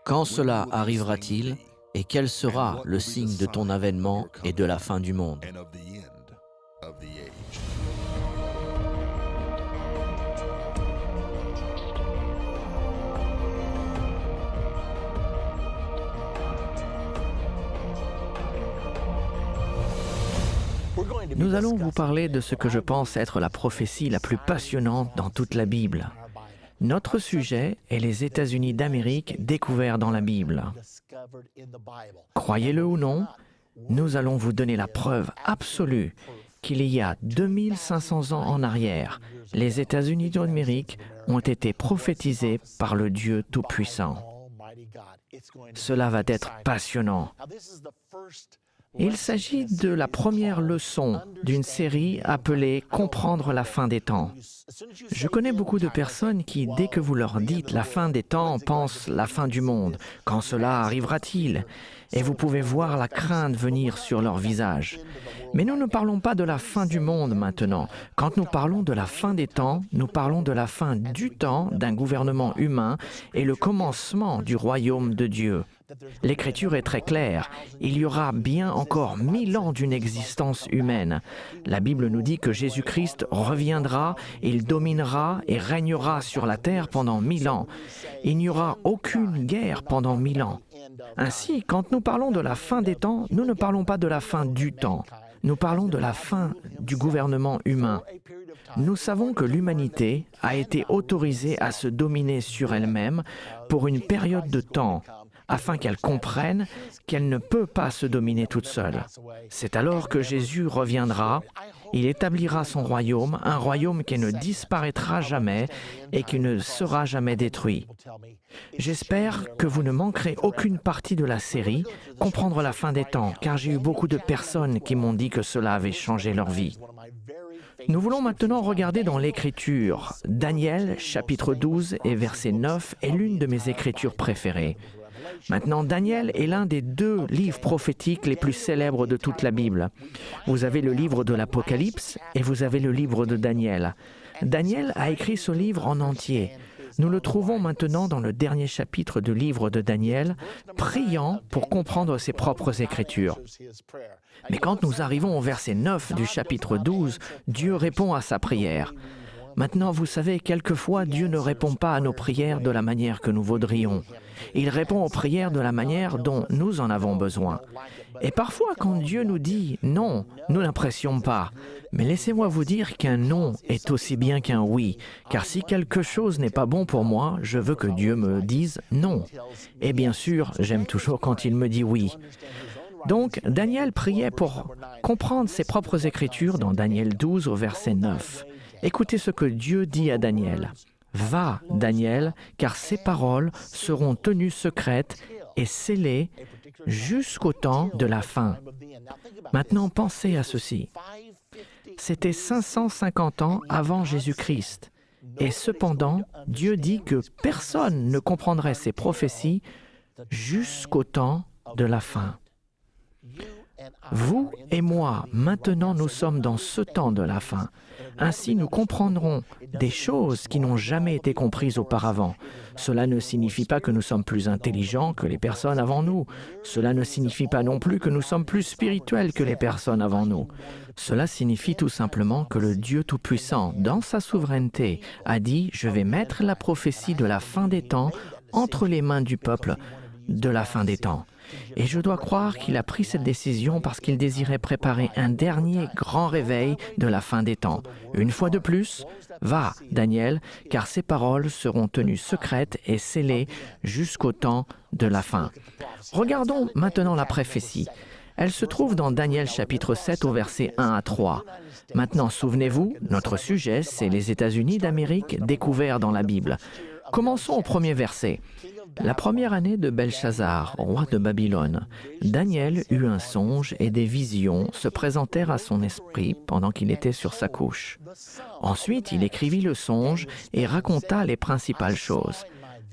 Quand cela arrivera-t-il et quel sera le signe de ton avènement et de la fin du monde? Nous allons vous parler de ce que je pense être la prophétie la plus passionnante dans toute la Bible. Notre sujet est les États-Unis d'Amérique découverts dans la Bible. Croyez-le ou non, nous allons vous donner la preuve absolue qu'il y a 2500 ans en arrière, les États-Unis d'Amérique ont été prophétisés par le Dieu Tout-Puissant. Cela va être passionnant. Il s'agit de la première leçon d'une série appelée « Comprendre la fin des temps ». Je connais beaucoup de personnes qui, dès que vous leur dites « la fin des temps », pensent « la fin du monde ». Quand cela arrivera-t-il? Et vous pouvez voir la crainte venir sur leur visage. Mais nous ne parlons pas de la fin du monde maintenant. Quand nous parlons de la fin des temps, nous parlons de la fin du temps d'un gouvernement humain et le commencement du royaume de Dieu. L'Écriture est très claire. Il y aura bien encore 1000 ans d'une existence humaine. La Bible nous dit que Jésus-Christ reviendra, il dominera et régnera sur la terre pendant 1000 ans. Il n'y aura aucune guerre pendant 1000 ans. Ainsi, quand nous parlons de la fin des temps, nous ne parlons pas de la fin du temps. Nous parlons de la fin du gouvernement humain. Nous savons que l'humanité a été autorisée à se dominer sur elle-même pour une période de temps, afin qu'elle comprenne qu'elle ne peut pas se dominer toute seule. C'est alors que Jésus reviendra, il établira son royaume, un royaume qui ne disparaîtra jamais et qui ne sera jamais détruit. J'espère que vous ne manquerez aucune partie de la série « Comprendre la fin des temps », car j'ai eu beaucoup de personnes qui m'ont dit que cela avait changé leur vie. Nous voulons maintenant regarder dans l'Écriture. Daniel, chapitre 12 et verset 9 est l'une de mes écritures préférées. Maintenant, Daniel est l'un des 2 livres prophétiques les plus célèbres de toute la Bible. Vous avez le livre de l'Apocalypse et vous avez le livre de Daniel. Daniel a écrit ce livre en entier. Nous le trouvons maintenant dans le dernier chapitre du livre de Daniel, priant pour comprendre ses propres écritures. Mais quand nous arrivons au verset 9 du chapitre 12, Dieu répond à sa prière. Maintenant, vous savez, quelquefois, Dieu ne répond pas à nos prières de la manière que nous voudrions. Il répond aux prières de la manière dont nous en avons besoin. Et parfois, quand Dieu nous dit « non », nous n'apprécions pas. Mais laissez-moi vous dire qu'un « non » est aussi bien qu'un « oui », car si quelque chose n'est pas bon pour moi, je veux que Dieu me dise « non ». Et bien sûr, j'aime toujours quand il me dit « oui ». Donc, Daniel priait pour comprendre ses propres écritures dans Daniel 12 au verset 9. Écoutez ce que Dieu dit à Daniel. « Va, Daniel, car ces paroles seront tenues secrètes et scellées jusqu'au temps de la fin. » Maintenant, pensez à ceci. C'était 550 ans avant Jésus-Christ. Et cependant, Dieu dit que personne ne comprendrait ces prophéties jusqu'au temps de la fin. Vous et moi, maintenant nous sommes dans ce temps de la fin. Ainsi nous comprendrons des choses qui n'ont jamais été comprises auparavant. Cela ne signifie pas que nous sommes plus intelligents que les personnes avant nous. Cela ne signifie pas non plus que nous sommes plus spirituels que les personnes avant nous. Cela signifie tout simplement que le Dieu Tout-Puissant, dans sa souveraineté, a dit « Je vais mettre la prophétie de la fin des temps entre les mains du peuple de la fin des temps. » Et je dois croire qu'il a pris cette décision parce qu'il désirait préparer un dernier grand réveil de la fin des temps. Une fois de plus, va, Daniel, car ces paroles seront tenues secrètes et scellées jusqu'au temps de la fin. Regardons maintenant la prophétie. Elle se trouve dans Daniel chapitre 7 au verset 1 à 3. Maintenant, souvenez-vous, notre sujet, c'est les États-Unis d'Amérique découverts dans la Bible. Commençons au premier verset. La première année de Belchazzar, roi de Babylone, Daniel eut un songe et des visions se présentèrent à son esprit pendant qu'il était sur sa couche. Ensuite, il écrivit le songe et raconta les principales choses.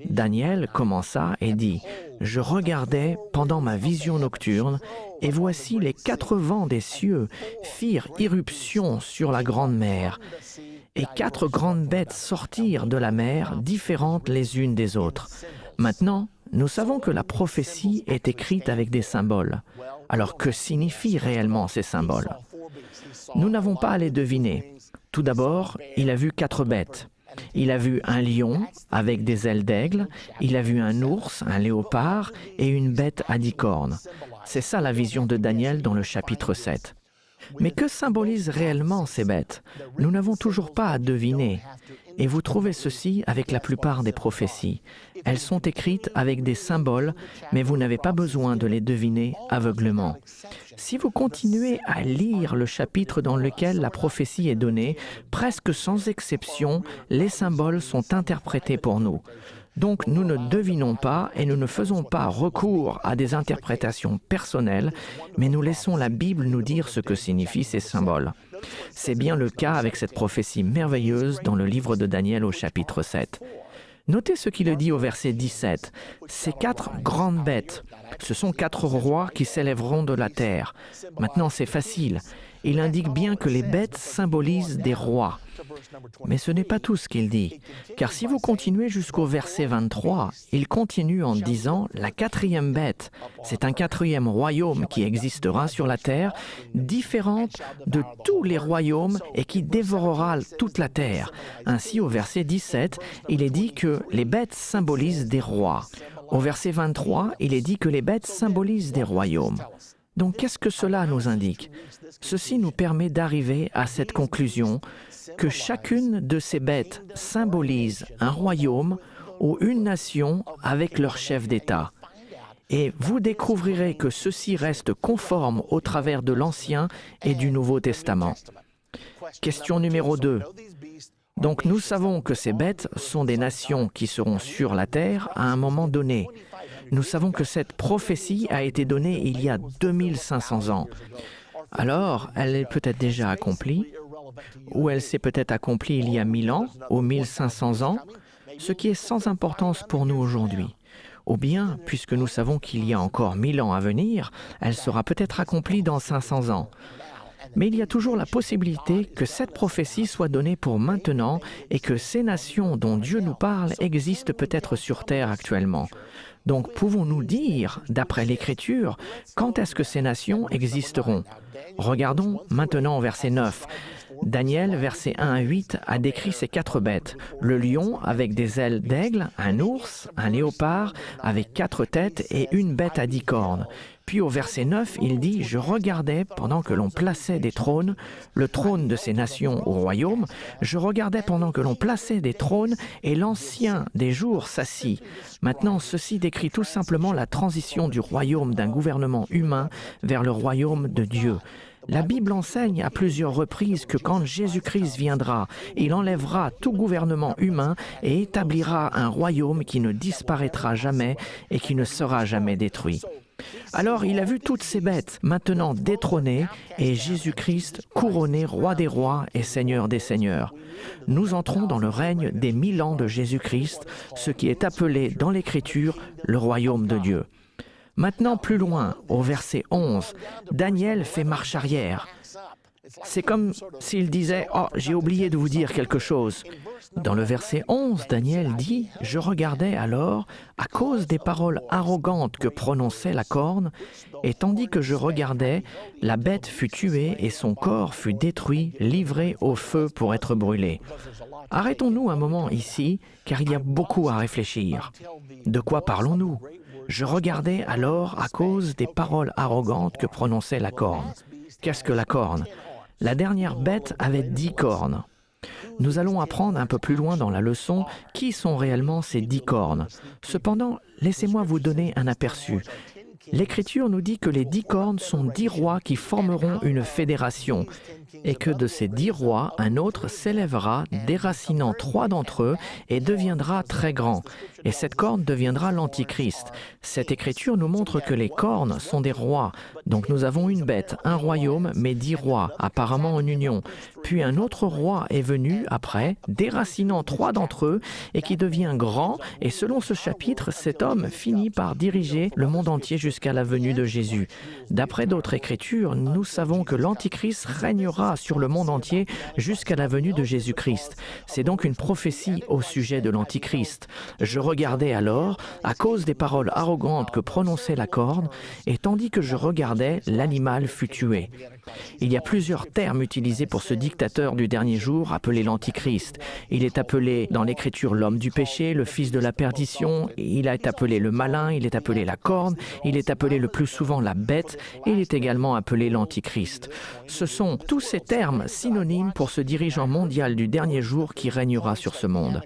Daniel commença et dit « Je regardais pendant ma vision nocturne, et voici les 4 vents des cieux firent irruption sur la grande mer, et 4 grandes bêtes sortirent de la mer, différentes les unes des autres. Maintenant, nous savons que la prophétie est écrite avec des symboles. Alors que signifient réellement ces symboles? Nous n'avons pas à les deviner. Tout d'abord, il a vu 4 bêtes. Il a vu un lion avec des ailes d'aigle, il a vu un ours, un léopard et une bête à 10 cornes. C'est ça la vision de Daniel dans le chapitre 7. Mais que symbolisent réellement ces bêtes? Nous n'avons toujours pas à deviner. Et vous trouvez ceci avec la plupart des prophéties. Elles sont écrites avec des symboles, mais vous n'avez pas besoin de les deviner aveuglément. Si vous continuez à lire le chapitre dans lequel la prophétie est donnée, presque sans exception, les symboles sont interprétés pour nous. Donc nous ne devinons pas et nous ne faisons pas recours à des interprétations personnelles, mais nous laissons la Bible nous dire ce que signifient ces symboles. C'est bien le cas avec cette prophétie merveilleuse dans le livre de Daniel au chapitre 7. Notez ce qu'il dit au verset 17. Ces 4 grandes bêtes, ce sont 4 rois qui s'élèveront de la terre. Maintenant, c'est facile. Il indique bien que les bêtes symbolisent des rois. Mais ce n'est pas tout ce qu'il dit, car si vous continuez jusqu'au verset 23, il continue en disant « La 4e bête, c'est un 4e royaume qui existera sur la terre, différente de tous les royaumes et qui dévorera toute la terre. » Ainsi, au verset 17, il est dit que les bêtes symbolisent des rois. Au verset 23, il est dit que les bêtes symbolisent des royaumes. Donc, qu'est-ce que cela nous indique? Ceci nous permet d'arriver à cette conclusion que chacune de ces bêtes symbolise un royaume ou une nation avec leur chef d'État. Et vous découvrirez que ceci reste conforme au travers de l'Ancien et du Nouveau Testament. Question numéro 2. Donc nous savons que ces bêtes sont des nations qui seront sur la terre à un moment donné. Nous savons que cette prophétie a été donnée il y a 2500 ans. Alors, elle est peut-être déjà accomplie, ou elle s'est peut-être accomplie il y a 1000 ans, ou 1500 ans, ce qui est sans importance pour nous aujourd'hui. Ou bien, puisque nous savons qu'il y a encore 1000 ans à venir, elle sera peut-être accomplie dans 500 ans. Mais il y a toujours la possibilité que cette prophétie soit donnée pour maintenant et que ces nations dont Dieu nous parle existent peut-être sur terre actuellement. Donc pouvons-nous dire, d'après l'Écriture, quand est-ce que ces nations existeront? Regardons maintenant au verset 9. Daniel, versets 1 à 8, a décrit ces 4 bêtes. Le lion avec des ailes d'aigle, un ours, un léopard avec 4 têtes et une bête à 10 cornes. Puis au verset 9, il dit « Je regardais pendant que l'on plaçait des trônes, le trône de ces nations au royaume, je regardais pendant que l'on plaçait des trônes et l'ancien des jours s'assit. » Maintenant, ceci décrit tout simplement la transition du royaume d'un gouvernement humain vers le royaume de Dieu. La Bible enseigne à plusieurs reprises que quand Jésus-Christ viendra, il enlèvera tout gouvernement humain et établira un royaume qui ne disparaîtra jamais et qui ne sera jamais détruit. Alors il a vu toutes ces bêtes maintenant détrônées et Jésus-Christ couronné roi des rois et seigneur des seigneurs. Nous entrons dans le règne des 1000 ans de Jésus-Christ, ce qui est appelé dans l'Écriture le royaume de Dieu. Maintenant, plus loin, au verset 11, Daniel fait marche arrière. C'est comme s'il disait « Oh, j'ai oublié de vous dire quelque chose ». Dans le verset 11, Daniel dit « Je regardais alors, à cause des paroles arrogantes que prononçait la corne, et tandis que je regardais, la bête fut tuée et son corps fut détruit, livré au feu pour être brûlé. » Arrêtons-nous un moment ici, car il y a beaucoup à réfléchir. De quoi parlons-nous? Je regardais alors à cause des paroles arrogantes que prononçait la corne. Qu'est-ce que la corne? La dernière bête avait 10 cornes. Nous allons apprendre un peu plus loin dans la leçon qui sont réellement ces 10 cornes. Cependant, laissez-moi vous donner un aperçu. L'Écriture nous dit que les 10 cornes sont 10 rois qui formeront une fédération et que de ces 10 rois, un autre s'élèvera, déracinant 3 d'entre eux et deviendra très grand. Et cette corne deviendra l'Antichrist. Cette Écriture nous montre que les cornes sont des rois. Donc nous avons une bête, un royaume, mais 10 rois, apparemment en union. Puis un autre roi est venu après, déracinant 3 d'entre eux et qui devient grand. Et selon ce chapitre, cet homme finit par diriger le monde entier jusqu'à la venue de Jésus. D'après d'autres Écritures, nous savons que l'Antichrist régnera régnera sur le monde entier jusqu'à la venue de Jésus-Christ. C'est donc une prophétie au sujet de l'Antichrist. Je regardais alors, à cause des paroles arrogantes que prononçait la corne, et tandis que je regardais, l'animal fut tué. Il y a plusieurs termes utilisés pour ce dictateur du dernier jour appelé l'Antichrist. Il est appelé dans l'Écriture l'homme du péché, le fils de la perdition, il est appelé le malin, il est appelé la corne, il est appelé le plus souvent la bête, et il est également appelé l'Antichrist. Ce sont tous ces termes synonymes pour ce dirigeant mondial du dernier jour qui régnera sur ce monde.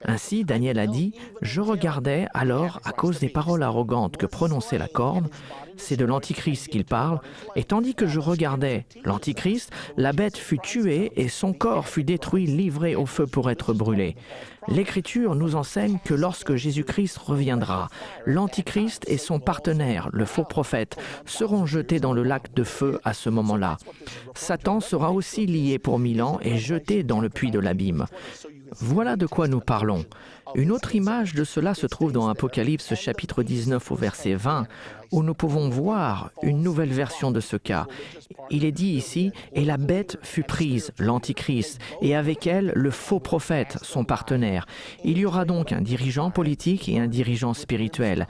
Ainsi, Daniel a dit « Je regardais alors, à cause des paroles arrogantes que prononçait la corne, c'est de l'Antichrist qu'il parle, et tandis que je regardais l'Antichrist, la bête fut tuée et son corps fut détruit, livré au feu pour être brûlé. » L'Écriture nous enseigne que lorsque Jésus-Christ reviendra, l'Antichrist et son partenaire, le faux prophète, seront jetés dans le lac de feu à ce moment-là. Satan sera aussi lié pour 1000 ans et jeté dans le puits de l'abîme. Voilà de quoi nous parlons. Une autre image de cela se trouve dans Apocalypse chapitre 19 au verset 20, où nous pouvons voir une nouvelle version de ce cas. Il est dit ici « Et la bête fut prise, l'Antichrist, et avec elle le faux prophète, son partenaire. Il y aura donc un dirigeant politique et un dirigeant spirituel.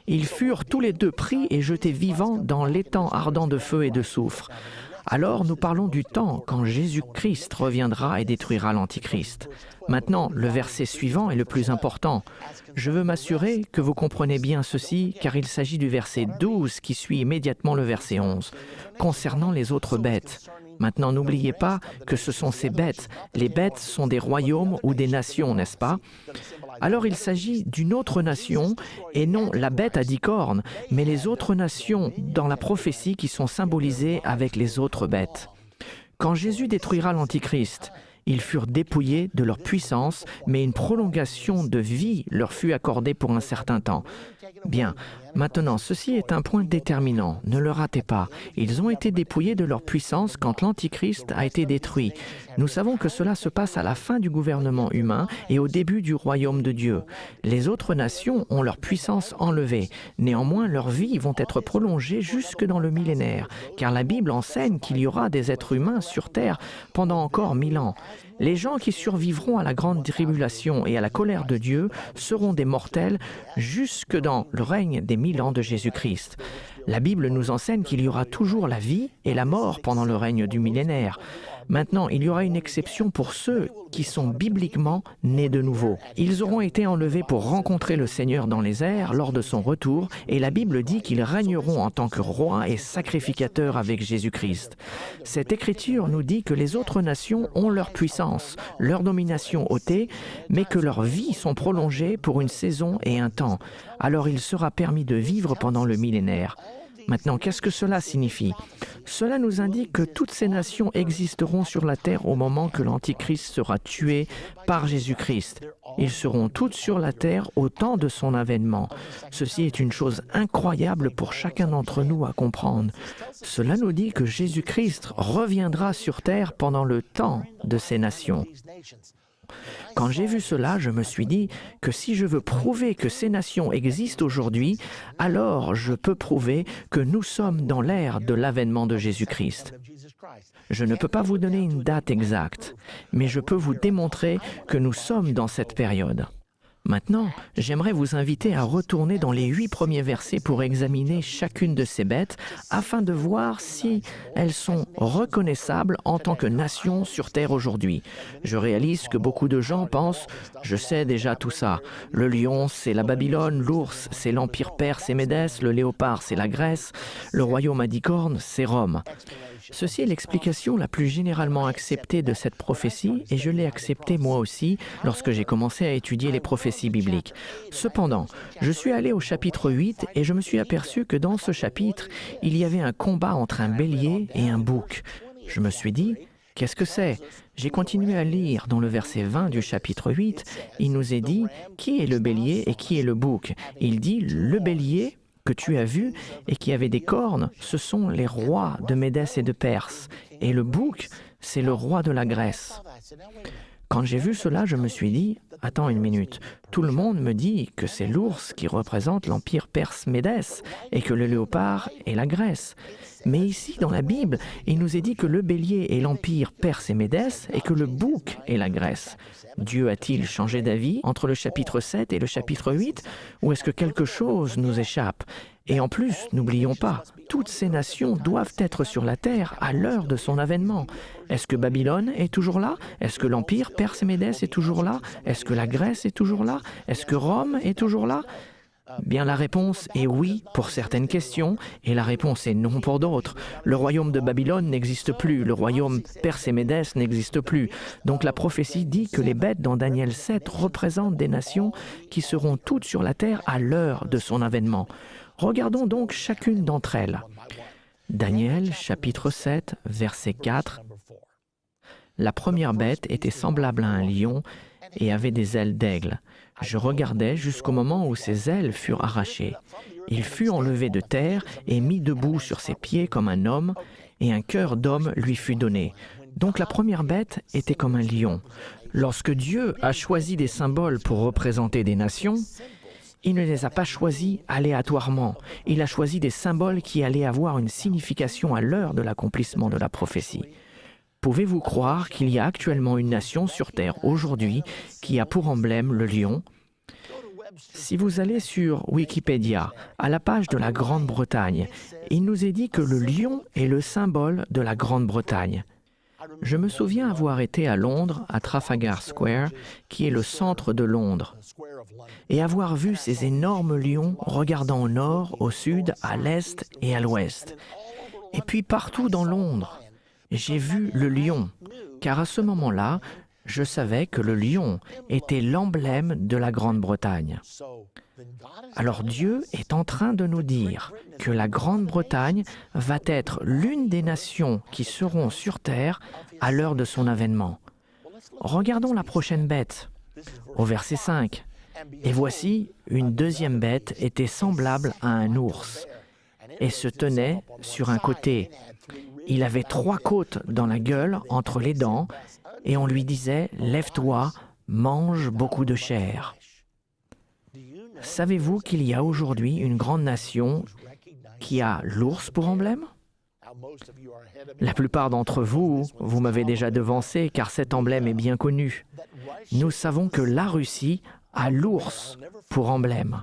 Ils furent tous les deux pris et jetés vivants dans l'étang ardent de feu et de soufre. » Alors nous parlons du temps quand Jésus-Christ reviendra et détruira l'Antichrist. Maintenant, le verset suivant est le plus important. Je veux m'assurer que vous comprenez bien ceci, car il s'agit du verset 12 qui suit immédiatement le verset 11, concernant les autres bêtes. Maintenant, n'oubliez pas que ce sont ces bêtes. Les bêtes sont des royaumes ou des nations, n'est-ce pas? Alors il s'agit d'une autre nation, et non la bête à 10 cornes, mais les autres nations dans la prophétie qui sont symbolisées avec les autres bêtes. Quand Jésus détruira l'Antichrist, ils furent dépouillés de leur puissance, mais une prolongation de vie leur fut accordée pour un certain temps. Bien, maintenant, ceci est un point déterminant, ne le ratez pas. Ils ont été dépouillés de leur puissance quand l'Antichrist a été détruit. Nous savons que cela se passe à la fin du gouvernement humain et au début du royaume de Dieu. Les autres nations ont leur puissance enlevée. Néanmoins, leurs vies vont être prolongées jusque dans le millénaire, car la Bible enseigne qu'il y aura des êtres humains sur terre pendant encore 1000 ans. Les gens qui survivront à la grande tribulation et à la colère de Dieu seront des mortels jusque dans le règne des 1000 ans de Jésus-Christ. La Bible nous enseigne qu'il y aura toujours la vie et la mort pendant le règne du millénaire. Maintenant, il y aura une exception pour ceux qui sont bibliquement nés de nouveau. Ils auront été enlevés pour rencontrer le Seigneur dans les airs lors de son retour, et la Bible dit qu'ils régneront en tant que rois et sacrificateurs avec Jésus-Christ. Cette écriture nous dit que les autres nations ont leur puissance, leur domination ôtée, mais que leurs vies sont prolongées pour une saison et un temps. Alors il sera permis de vivre pendant le millénaire. Maintenant, qu'est-ce que cela signifie? Cela nous indique que toutes ces nations existeront sur la terre au moment que l'Antichrist sera tué par Jésus-Christ. Ils seront toutes sur la terre au temps de son avènement. Ceci est une chose incroyable pour chacun d'entre nous à comprendre. Cela nous dit que Jésus-Christ reviendra sur terre pendant le temps de ces nations. Quand j'ai vu cela, je me suis dit que si je veux prouver que ces nations existent aujourd'hui, alors je peux prouver que nous sommes dans l'ère de l'avènement de Jésus-Christ. Je ne peux pas vous donner une date exacte, mais je peux vous démontrer que nous sommes dans cette période. Maintenant, j'aimerais vous inviter à retourner dans les 8 premiers versets pour examiner chacune de ces bêtes afin de voir si elles sont reconnaissables en tant que nation sur terre aujourd'hui. Je réalise que beaucoup de gens pensent « je sais déjà tout ça. Le lion, c'est la Babylone, l'ours, c'est l'Empire perse et Médès, le léopard, c'est la Grèce, le royaume à 10 cornes, c'est Rome. » Ceci est l'explication la plus généralement acceptée de cette prophétie et je l'ai acceptée moi aussi lorsque j'ai commencé à étudier les prophéties bibliques. Cependant, je suis allé au chapitre 8 et je me suis aperçu que dans ce chapitre, il y avait un combat entre un bélier et un bouc. Je me suis dit, qu'est-ce que c'est? J'ai continué à lire dans le verset 20 du chapitre 8, il nous est dit, qui est le bélier et qui est le bouc? Il dit, le bélier que tu as vu et qui avait des cornes, ce sont les rois de Médès et de Perse. Et le bouc, c'est le roi de la Grèce. Quand j'ai vu cela, je me suis dit, attends une minute, tout le monde me dit que c'est l'ours qui représente l'empire perse-médès et que le léopard est la Grèce. Mais ici, dans la Bible, il nous est dit que le bélier est l'empire perse et médès et que le bouc est la Grèce. Dieu a-t-il changé d'avis entre le chapitre 7 et le chapitre 8 ou est-ce que quelque chose nous échappe? Et en plus, n'oublions pas, toutes ces nations doivent être sur la terre à l'heure de son avènement. Est-ce que Babylone est toujours là? Est-ce que l'empire perse et médès est toujours là? Est-ce que la Grèce est toujours là? Est-ce que Rome est toujours là? Bien, la réponse est oui pour certaines questions et la réponse est non pour d'autres. Le royaume de Babylone n'existe plus, le royaume perse et médès n'existe plus. Donc la prophétie dit que les bêtes dans Daniel 7 représentent des nations qui seront toutes sur la terre à l'heure de son avènement. Regardons donc chacune d'entre elles. Daniel chapitre 7 verset 4. La première bête était semblable à un lion et avait des ailes d'aigle. Je regardais jusqu'au moment où ses ailes furent arrachées. Il fut enlevé de terre et mis debout sur ses pieds comme un homme, et un cœur d'homme lui fut donné. Donc la première bête était comme un lion. Lorsque Dieu a choisi des symboles pour représenter des nations, il ne les a pas choisis aléatoirement. Il a choisi des symboles qui allaient avoir une signification à l'heure de l'accomplissement de la prophétie. Pouvez-vous croire qu'il y a actuellement une nation sur Terre aujourd'hui qui a pour emblème le lion? Si vous allez sur Wikipédia, à la page de la Grande-Bretagne, il nous est dit que le lion est le symbole de la Grande-Bretagne. Je me souviens avoir été à Londres, à Trafalgar Square, qui est le centre de Londres, et avoir vu ces énormes lions regardant au nord, au sud, à l'est et à l'ouest. Et puis partout dans Londres, j'ai vu le lion, car à ce moment-là, je savais que le lion était l'emblème de la Grande-Bretagne. Alors Dieu est en train de nous dire que la Grande-Bretagne va être l'une des nations qui seront sur terre à l'heure de son avènement. Regardons la prochaine bête, au verset 5. Et voici, une deuxième bête était semblable à un ours et se tenait sur un côté. Il avait 3 côtes dans la gueule entre les dents et on lui disait « Lève-toi, mange beaucoup de chair ». Savez-vous qu'il y a aujourd'hui une grande nation qui a l'ours pour emblème? La plupart d'entre vous, vous m'avez déjà devancé car cet emblème est bien connu. Nous savons que la Russie a l'ours pour emblème.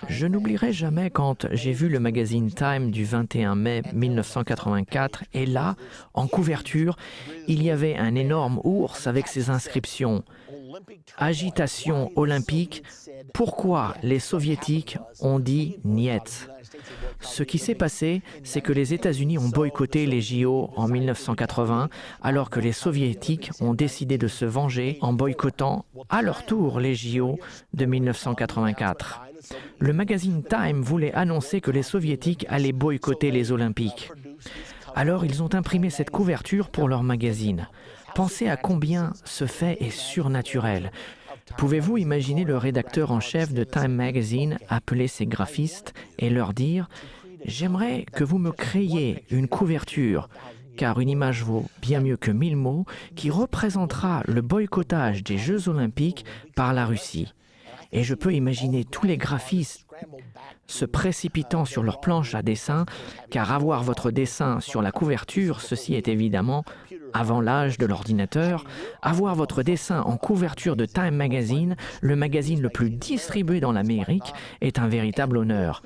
Je n'oublierai jamais quand j'ai vu le magazine Time du 21 mai 1984 et là, en couverture, il y avait un énorme ours avec ses inscriptions « Agitation olympique, pourquoi les soviétiques ont dit « niet ». Ce qui s'est passé, c'est que les États-Unis ont boycotté les JO en 1980, alors que les Soviétiques ont décidé de se venger en boycottant à leur tour les JO de 1984. Le magazine Time voulait annoncer que les Soviétiques allaient boycotter les Olympiques. Alors ils ont imprimé cette couverture pour leur magazine. Pensez à combien ce fait est surnaturel. Pouvez-vous imaginer le rédacteur en chef de Time Magazine appeler ses graphistes et leur dire « J'aimerais que vous me créiez une couverture, car une image vaut bien mieux que 1000 mots, qui représentera le boycottage des Jeux Olympiques par la Russie. » Et je peux imaginer tous les graphistes se précipitant sur leur planche à dessin, car avoir votre dessin sur la couverture, ceci est évidemment avant l'âge de l'ordinateur, avoir votre dessin en couverture de Time Magazine, le magazine le plus distribué dans l'Amérique, est un véritable honneur.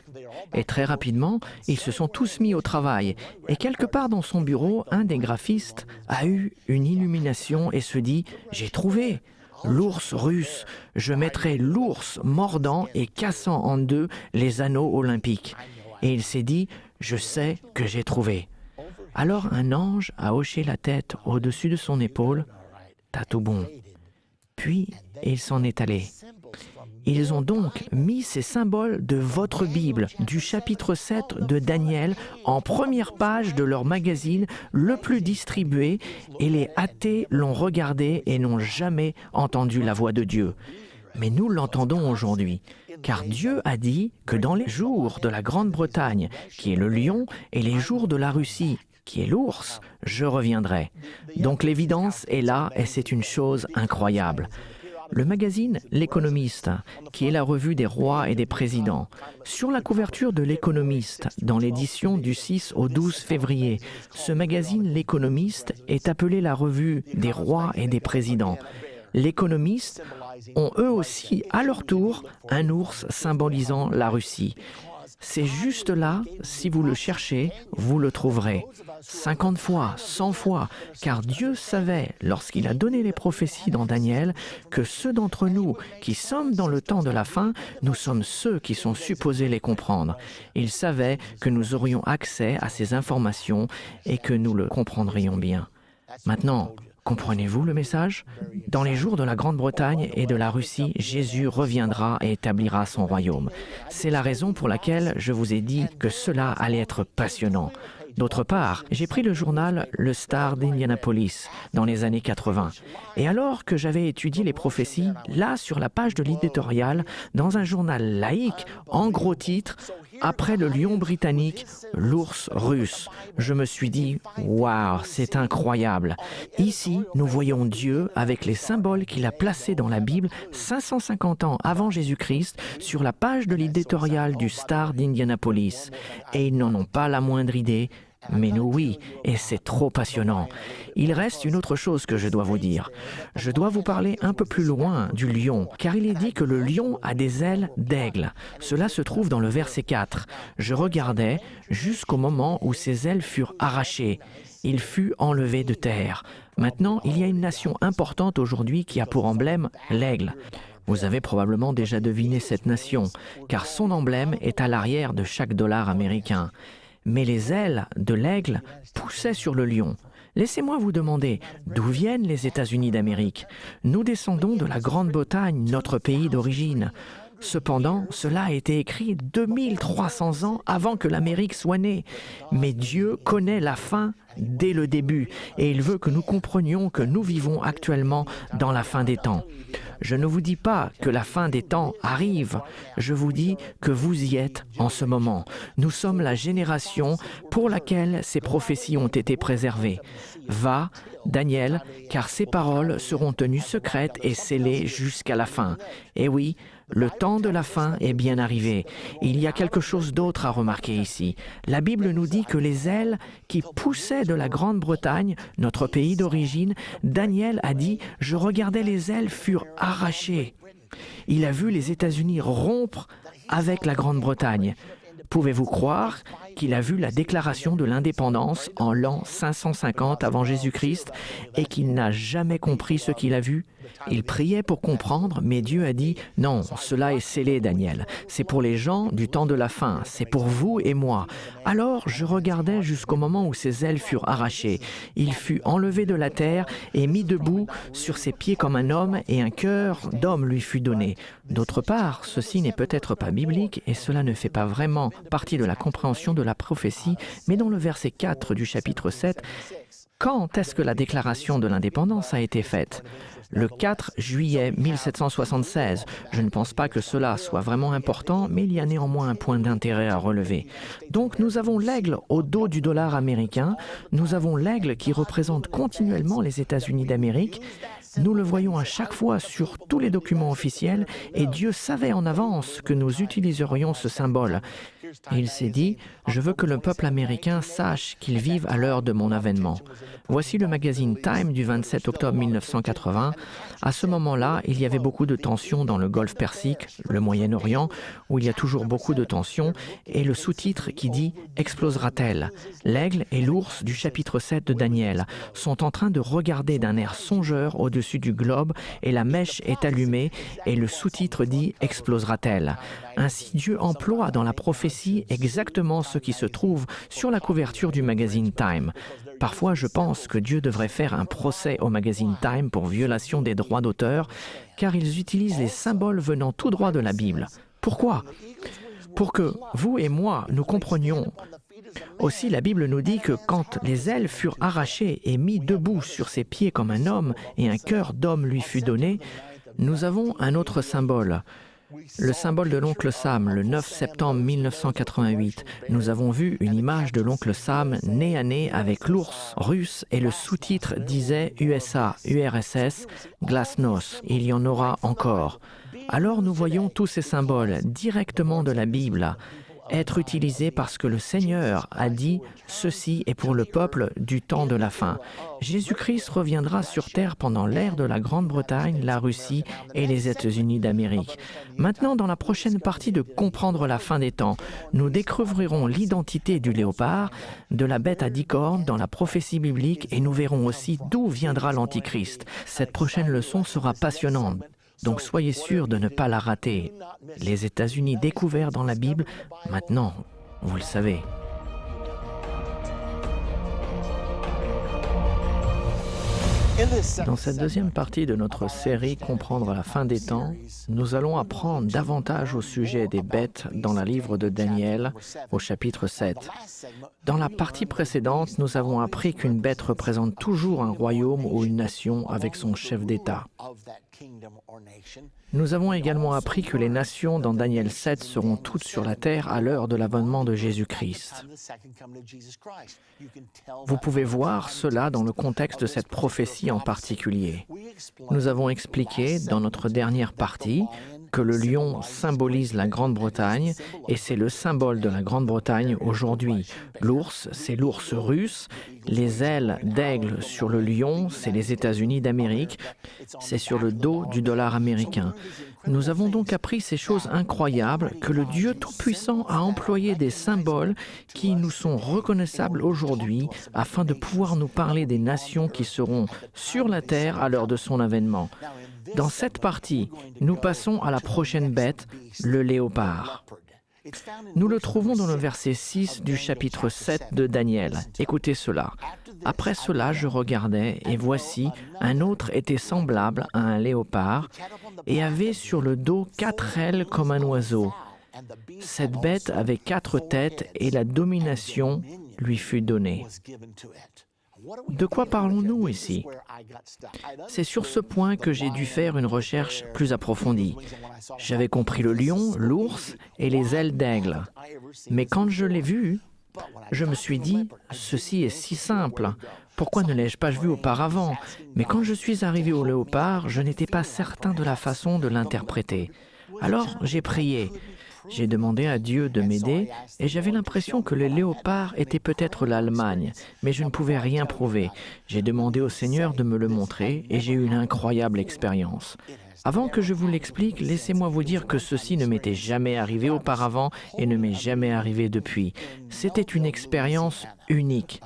Et très rapidement, ils se sont tous mis au travail. Et quelque part dans son bureau, un des graphistes a eu une illumination et se dit « J'ai trouvé !» L'ours russe, je mettrai l'ours mordant et cassant en deux les anneaux olympiques. Et il s'est dit, je sais que j'ai trouvé. Alors un ange a hoché la tête au-dessus de son épaule, t'as tout bon. Puis il s'en est allé. Ils ont donc mis ces symboles de votre Bible, du chapitre 7 de Daniel, en première page de leur magazine le plus distribué, et les athées l'ont regardé et n'ont jamais entendu la voix de Dieu. Mais nous l'entendons aujourd'hui, car Dieu a dit que dans les jours de la Grande-Bretagne, qui est le lion, et les jours de la Russie, qui est l'ours, je reviendrai. Donc l'évidence est là et c'est une chose incroyable. Le magazine L'Économiste, qui est la revue des rois et des présidents. Sur la couverture de L'Économiste, dans l'édition du 6 au 12 février, ce magazine L'Économiste est appelé la revue des rois et des présidents. L'Économiste ont eux aussi, à leur tour, un ours symbolisant la Russie. C'est juste là, si vous le cherchez, vous le trouverez. 50 fois, 100 fois, car Dieu savait, lorsqu'il a donné les prophéties dans Daniel, que ceux d'entre nous qui sommes dans le temps de la fin, nous sommes ceux qui sont supposés les comprendre. Il savait que nous aurions accès à ces informations et que nous le comprendrions bien. Maintenant, comprenez-vous le message? Dans les jours de la Grande-Bretagne et de la Russie, Jésus reviendra et établira son royaume. C'est la raison pour laquelle je vous ai dit que cela allait être passionnant. D'autre part, j'ai pris le journal Le Star d'Indianapolis dans les années 80. Et alors que j'avais étudié les prophéties, là sur la page de l'éditorial, dans un journal laïque, en gros titre, après le lion britannique, l'ours russe, je me suis dit « Waouh, c'est incroyable !» Ici, nous voyons Dieu avec les symboles qu'il a placés dans la Bible 550 ans avant Jésus-Christ sur la page de l'éditorial du Star d'Indianapolis. Et ils n'en ont pas la moindre idée. Mais nous, oui, et c'est trop passionnant. Il reste une autre chose que je dois vous dire. Je dois vous parler un peu plus loin du lion, car il est dit que le lion a des ailes d'aigle. Cela se trouve dans le verset 4. Je regardais jusqu'au moment où ses ailes furent arrachées. Il fut enlevé de terre. Maintenant, il y a une nation importante aujourd'hui qui a pour emblème l'aigle. Vous avez probablement déjà deviné cette nation, car son emblème est à l'arrière de chaque dollar américain. Mais les ailes de l'aigle poussaient sur le lion. Laissez-moi vous demander, d'où viennent les États-Unis d'Amérique? Nous descendons de la Grande-Bretagne, notre pays d'origine. Cependant, cela a été écrit 2300 ans avant que l'Amérique soit née. Mais Dieu connaît la fin dès le début et il veut que nous comprenions que nous vivons actuellement dans la fin des temps. Je ne vous dis pas que la fin des temps arrive, je vous dis que vous y êtes en ce moment. Nous sommes la génération pour laquelle ces prophéties ont été préservées. Va, Daniel, car ces paroles seront tenues secrètes et scellées jusqu'à la fin. Et oui, le temps de la fin est bien arrivé. Il y a quelque chose d'autre à remarquer ici. La Bible nous dit que les ailes qui poussaient de la Grande-Bretagne, notre pays d'origine, Daniel a dit « Je regardais les ailes furent arrachées ». Il a vu les États-Unis rompre avec la Grande-Bretagne. Pouvez-vous croire qu'il a vu la déclaration de l'indépendance en l'an 550 avant Jésus-Christ et qu'il n'a jamais compris ce qu'il a vu? Il priait pour comprendre, mais Dieu a dit « Non, cela est scellé, Daniel. C'est pour les gens du temps de la fin. C'est pour vous et moi. » Alors je regardais jusqu'au moment où ses ailes furent arrachées. Il fut enlevé de la terre et mis debout sur ses pieds comme un homme et un cœur d'homme lui fut donné. D'autre part, ceci n'est peut-être pas biblique et cela ne fait pas vraiment partie de la compréhension de la prophétie, mais dans le verset 4 du chapitre 7, quand est-ce que la déclaration de l'indépendance a été faite? Le 4 juillet 1776. Je ne pense pas que cela soit vraiment important, mais il y a néanmoins un point d'intérêt à relever. Donc nous avons l'aigle au dos du dollar américain, nous avons l'aigle qui représente continuellement les États-Unis d'Amérique. Nous le voyons à chaque fois sur tous les documents officiels et Dieu savait en avance que nous utiliserions ce symbole. Et il s'est dit, je veux que le peuple américain sache qu'il vive à l'heure de mon avènement. Voici le magazine Time du 27 octobre 1980. À ce moment-là, il y avait beaucoup de tensions dans le Golfe Persique, le Moyen-Orient, où il y a toujours beaucoup de tensions, et le sous-titre qui dit « Explosera-t-elle » L'aigle et l'ours du chapitre 7 de Daniel sont en train de regarder d'un air songeur au-dessus du globe, et la mèche est allumée, et le sous-titre dit « Explosera-t-elle » Ainsi Dieu emploie dans la prophétie exactement ce qui se trouve sur la couverture du magazine Time. Parfois, je pense que Dieu devrait faire un procès au magazine Time pour violation des droits d'auteur, car ils utilisent les symboles venant tout droit de la Bible. Pourquoi? Pour que vous et moi, nous comprenions. Aussi, la Bible nous dit que quand les ailes furent arrachées et mis debout sur ses pieds comme un homme et un cœur d'homme lui fut donné, nous avons un autre symbole. Le symbole de l'oncle Sam, le 9 septembre 1988. Nous avons vu une image de l'oncle Sam nez à nez avec l'ours russe et le sous-titre disait USA, URSS, Glasnost. Il y en aura encore. Alors nous voyons tous ces symboles directement de la Bible être utilisés parce que le Seigneur a dit « Ceci est pour le peuple du temps de la fin ». Jésus-Christ reviendra sur terre pendant l'ère de la Grande-Bretagne, la Russie et les États-Unis d'Amérique. Maintenant, dans la prochaine partie de Comprendre la fin des temps, nous découvrirons l'identité du léopard, de la bête à 10 cornes dans la prophétie biblique et nous verrons aussi d'où viendra l'Antichrist. Cette prochaine leçon sera passionnante. Donc soyez sûrs de ne pas la rater. Les États-Unis découverts dans la Bible, maintenant, vous le savez. Dans cette deuxième partie de notre série Comprendre la fin des temps, nous allons apprendre davantage au sujet des bêtes dans le livre de Daniel au chapitre 7. Dans la partie précédente, nous avons appris qu'une bête représente toujours un royaume ou une nation avec son chef d'État. Nous avons également appris que les nations dans Daniel 7 seront toutes sur la terre à l'heure de l'avènement de Jésus-Christ. Vous pouvez voir cela dans le contexte de cette prophétie en particulier. Nous avons expliqué dans notre dernière partie que le lion symbolise la Grande-Bretagne et c'est le symbole de la Grande-Bretagne aujourd'hui. L'ours, c'est l'ours russe. Les ailes d'aigle sur le lion, c'est les États-Unis d'Amérique. C'est sur le dos du dollar américain. Nous avons donc appris ces choses incroyables que le Dieu Tout-Puissant a employé des symboles qui nous sont reconnaissables aujourd'hui afin de pouvoir nous parler des nations qui seront sur la terre à l'heure de son avènement. Dans cette partie, nous passons à la prochaine bête, le léopard. Nous le trouvons dans le verset 6 du chapitre 7 de Daniel. Écoutez cela. « Après cela, je regardais, et voici, un autre était semblable à un léopard, et avait sur le dos 4 ailes comme un oiseau. Cette bête avait 4 têtes, et la domination lui fut donnée. » De quoi parlons-nous ici? C'est sur ce point que j'ai dû faire une recherche plus approfondie. J'avais compris le lion, l'ours et les ailes d'aigle. Mais quand je l'ai vu, je me suis dit, ceci est si simple. Pourquoi ne l'ai-je pas vu auparavant? Mais quand je suis arrivé au léopard, je n'étais pas certain de la façon de l'interpréter. Alors j'ai prié. J'ai demandé à Dieu de m'aider et j'avais l'impression que le léopard était peut-être l'Allemagne, mais je ne pouvais rien prouver. J'ai demandé au Seigneur de me le montrer et j'ai eu une incroyable expérience. Avant que je vous l'explique, laissez-moi vous dire que ceci ne m'était jamais arrivé auparavant et ne m'est jamais arrivé depuis. C'était une expérience unique.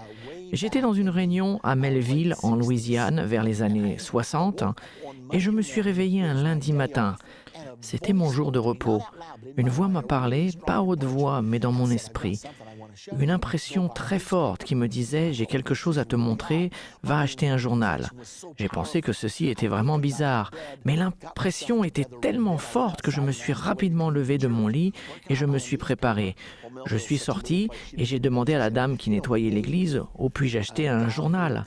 J'étais dans une réunion à Melville, en Louisiane, vers les années 60, et je me suis réveillé un lundi matin. C'était mon jour de repos. Une voix m'a parlé, pas à haute voix, mais dans mon esprit. Une impression très forte qui me disait « J'ai quelque chose à te montrer, va acheter un journal ». J'ai pensé que ceci était vraiment bizarre, mais l'impression était tellement forte que je me suis rapidement levé de mon lit et je me suis préparé. Je suis sorti et j'ai demandé à la dame qui nettoyait l'église « Où puis-je acheter un journal ?»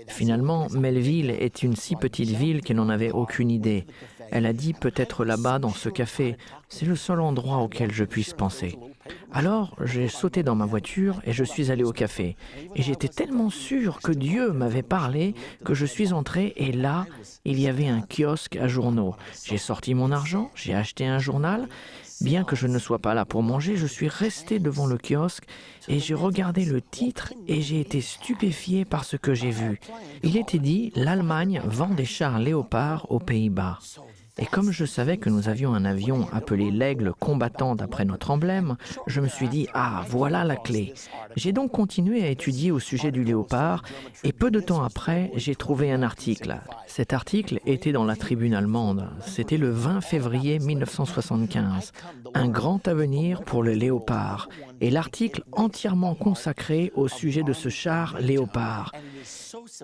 Finalement, Melville est une si petite ville qu'elle n'en avait aucune idée. Elle a dit peut-être là-bas dans ce café, c'est le seul endroit auquel je puisse penser. Alors, j'ai sauté dans ma voiture et je suis allé au café. Et j'étais tellement sûr que Dieu m'avait parlé que je suis entré et là, il y avait un kiosque à journaux. J'ai sorti mon argent, j'ai acheté un journal. Bien que je ne sois pas là pour manger, je suis resté devant le kiosque et j'ai regardé le titre et j'ai été stupéfié par ce que j'ai vu. Il était dit « L'Allemagne vend des chars Léopard aux Pays-Bas ». Et comme je savais que nous avions un avion appelé l'Aigle combattant d'après notre emblème, je me suis dit « Ah, voilà la clé ». J'ai donc continué à étudier au sujet du léopard et peu de temps après, j'ai trouvé un article. Cet article était dans la Tribune allemande. C'était le 20 février 1975. Un grand avenir pour le léopard. Et l'article entièrement consacré au sujet de ce char léopard.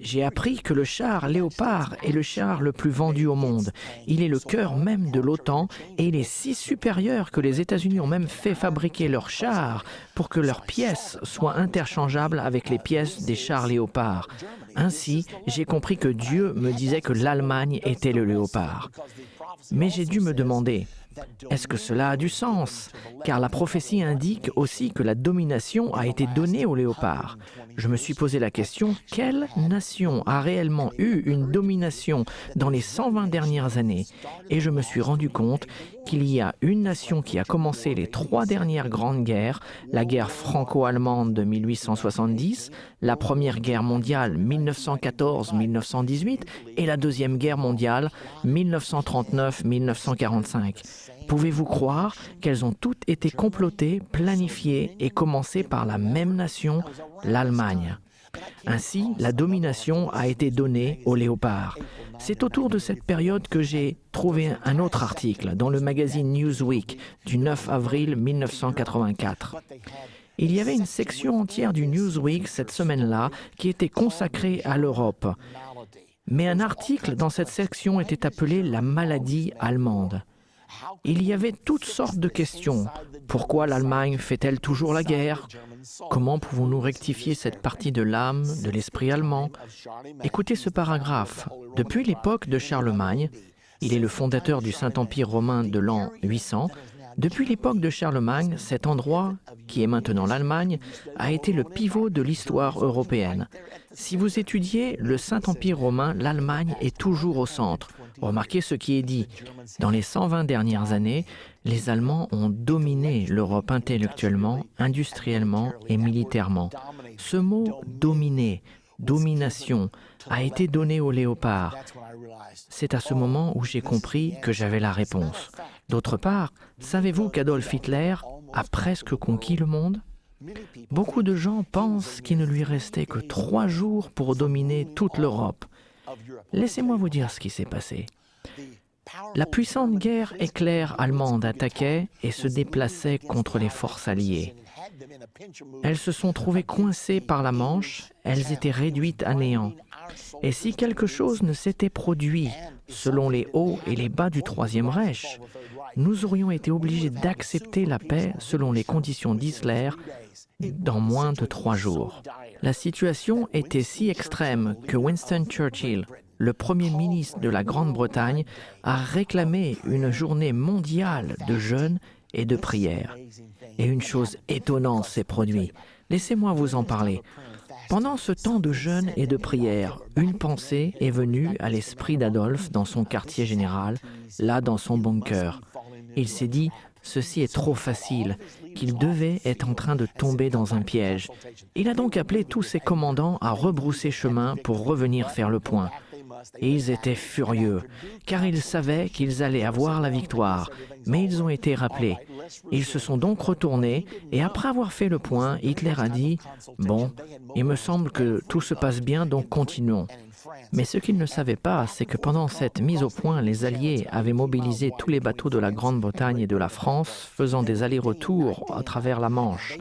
J'ai appris que le char Léopard est le char le plus vendu au monde. Il est le cœur même de l'OTAN et il est si supérieur que les États-Unis ont même fait fabriquer leurs chars pour que leurs pièces soient interchangeables avec les pièces des chars Léopard. Ainsi, j'ai compris que Dieu me disait que l'Allemagne était le Léopard. Mais j'ai dû me demander, Est-ce que cela a du sens? Car la prophétie indique aussi que la domination a été donnée aux léopards. Je me suis posé la question, quelle nation a réellement eu une domination dans les 120 dernières années? Et je me suis rendu compte qu'il y a une nation qui a commencé les 3 dernières grandes guerres, la guerre franco-allemande de 1870, la Première Guerre mondiale 1914-1918 et la Deuxième Guerre mondiale 1939-1945. Pouvez-vous croire qu'elles ont toutes été complotées, planifiées et commencées par la même nation, l'Allemagne? Ainsi, la domination a été donnée aux léopards. C'est autour de cette période que j'ai trouvé un autre article dans le magazine Newsweek du 9 avril 1984. Il y avait une section entière du Newsweek cette semaine-là qui était consacrée à l'Europe. Mais un article dans cette section était appelé « La maladie allemande ». Il y avait toutes sortes de questions. Pourquoi l'Allemagne fait-elle toujours la guerre? Comment pouvons-nous rectifier cette partie de l'âme, de l'esprit allemand? Écoutez ce paragraphe. Depuis l'époque de Charlemagne, il est le fondateur du Saint-Empire romain de l'an 800, depuis l'époque de Charlemagne, cet endroit, qui est maintenant l'Allemagne, a été le pivot de l'histoire européenne. Si vous étudiez le Saint-Empire romain, l'Allemagne est toujours au centre. Remarquez ce qui est dit. Dans les 120 dernières années, les Allemands ont dominé l'Europe intellectuellement, industriellement et militairement. Ce mot « dominer », domination, a été donné aux léopards. C'est à ce moment où j'ai compris que j'avais la réponse. D'autre part, savez-vous qu'Adolf Hitler a presque conquis le monde? Beaucoup de gens pensent qu'il ne lui restait que 3 jours pour dominer toute l'Europe. Laissez-moi vous dire ce qui s'est passé. La puissante guerre éclair allemande attaquait et se déplaçait contre les forces alliées. Elles se sont trouvées coincées par la Manche, elles étaient réduites à néant. Et si quelque chose ne s'était produit selon les hauts et les bas du Troisième Reich, nous aurions été obligés d'accepter la paix selon les conditions d'Hitler dans moins de 3 jours. La situation était si extrême que Winston Churchill, le Premier ministre de la Grande-Bretagne, a réclamé une journée mondiale de jeûne et de prière. Et une chose étonnante s'est produite. Laissez-moi vous en parler. Pendant ce temps de jeûne et de prière, une pensée est venue à l'esprit d'Adolphe dans son quartier général, là dans son bunker. Il s'est dit, ceci est trop facile, qu'il devait être en train de tomber dans un piège. Il a donc appelé tous ses commandants à rebrousser chemin pour revenir faire le point. Et ils étaient furieux, car ils savaient qu'ils allaient avoir la victoire. Mais ils ont été rappelés. Ils se sont donc retournés, et après avoir fait le point, Hitler a dit « Bon, il me semble que tout se passe bien, donc continuons ». Mais ce qu'ils ne savaient pas, c'est que pendant cette mise au point, les Alliés avaient mobilisé tous les bateaux de la Grande-Bretagne et de la France, faisant des allers-retours à travers la Manche.